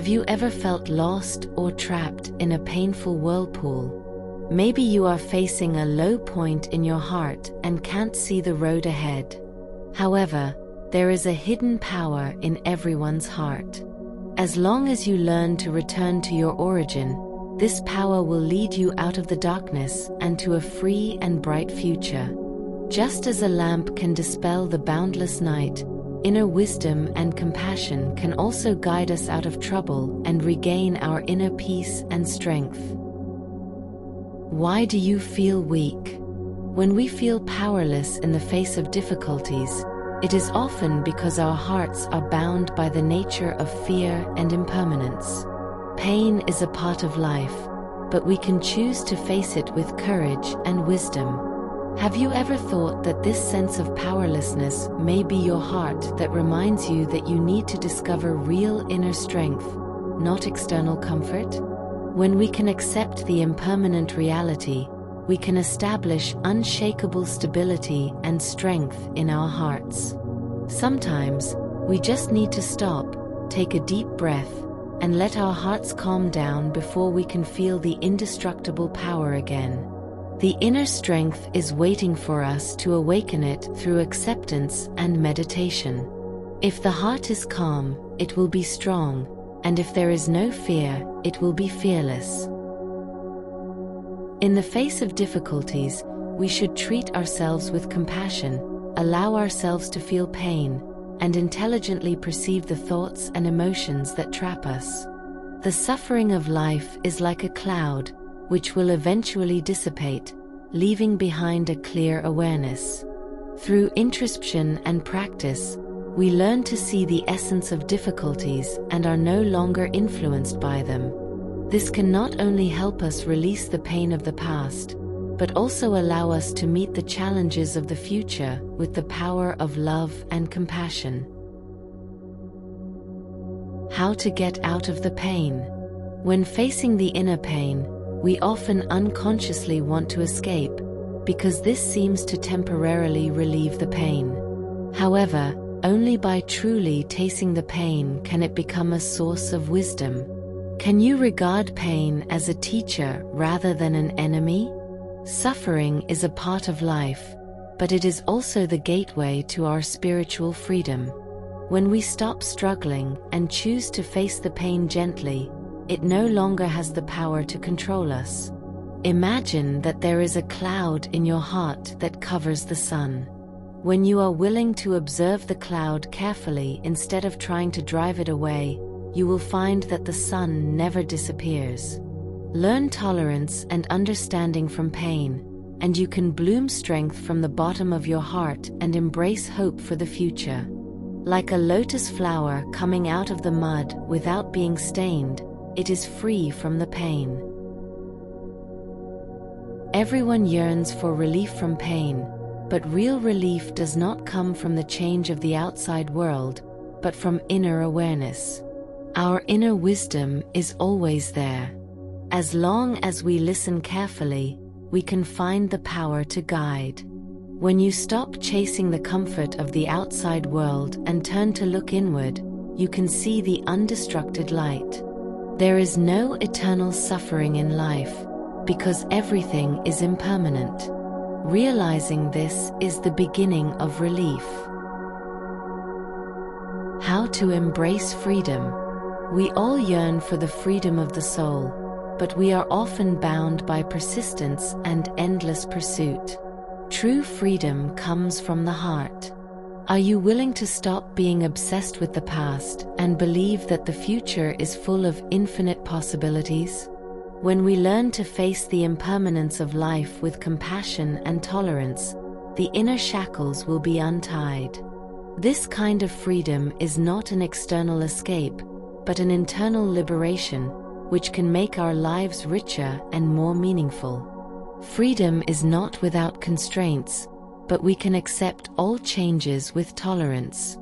Have you ever felt lost or trapped in a painful whirlpool? Maybe you are facing a low point in your heart and can't see the road ahead. However, there is a hidden power in everyone's heart. As long as you learn to return to your origin, this power will lead you out of the darkness and to a free and bright future. Just as a lamp can dispel the boundless night, inner wisdom and compassion can also guide us out of trouble and regain our inner peace and strength. Why do you feel weak? When we feel powerless in the face of difficulties, it is often because our hearts are bound by the nature of fear and impermanence. Pain is a part of life, but we can choose to face it with courage and wisdom. Have you ever thought that this sense of powerlessness may be your heart that reminds you that you need to discover real inner strength, not external comfort? When we can accept the impermanent reality, we can establish unshakable stability and strength in our hearts. Sometimes, we just need to stop, take a deep breath, and let our hearts calm down before we can feel the indestructible power again. The inner strength is waiting for us to awaken it through acceptance and meditation. If the heart is calm, it will be strong, and if there is no fear, it will be fearless. In the face of difficulties, we should treat ourselves with compassion, allow ourselves to feel pain, and intelligently perceive the thoughts and emotions that trap us. The suffering of life is like a cloud, which will eventually dissipate, leaving behind a clear awareness. Through introspection and practice, we learn to see the essence of difficulties and are no longer influenced by them. This can not only help us release the pain of the past, but also allow us to meet the challenges of the future with the power of love and compassion. How to get out of the pain? When facing the inner pain, we often unconsciously want to escape, because this seems to temporarily relieve the pain. However, only by truly tasting the pain can it become a source of wisdom. Can you regard pain as a teacher rather than an enemy? Suffering is a part of life, but it is also the gateway to our spiritual freedom. When we stop struggling and choose to face the pain gently, it no longer has the power to control us. Imagine that there is a cloud in your heart that covers the sun. When you are willing to observe the cloud carefully instead of trying to drive it away, you will find that the sun never disappears. Learn tolerance and understanding from pain, and you can bloom strength from the bottom of your heart and embrace hope for the future. Like a lotus flower coming out of the mud without being stained, it is free from the pain. Everyone yearns for relief from pain, but real relief does not come from the change of the outside world, but from inner awareness. Our inner wisdom is always there. As long as we listen carefully, we can find the power to guide. When you stop chasing the comfort of the outside world and turn to look inward, you can see the undestructed light. There is no eternal suffering in life, because everything is impermanent. Realizing this is the beginning of relief. How to embrace freedom? We all yearn for the freedom of the soul, but we are often bound by persistence and endless pursuit. True freedom comes from the heart. Are you willing to stop being obsessed with the past and believe that the future is full of infinite possibilities? When we learn to face the impermanence of life with compassion and tolerance, the inner shackles will be untied. This kind of freedom is not an external escape, but an internal liberation, which can make our lives richer and more meaningful. Freedom is not without constraints, but we can accept all changes with tolerance.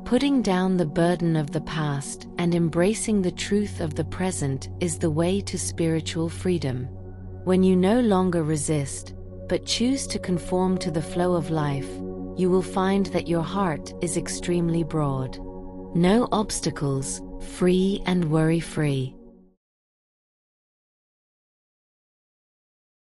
Putting down the burden of the past and embracing the truth of the present is the way to spiritual freedom. When you no longer resist, but choose to conform to the flow of life, you will find that your heart is extremely broad. No obstacles, free and worry-free.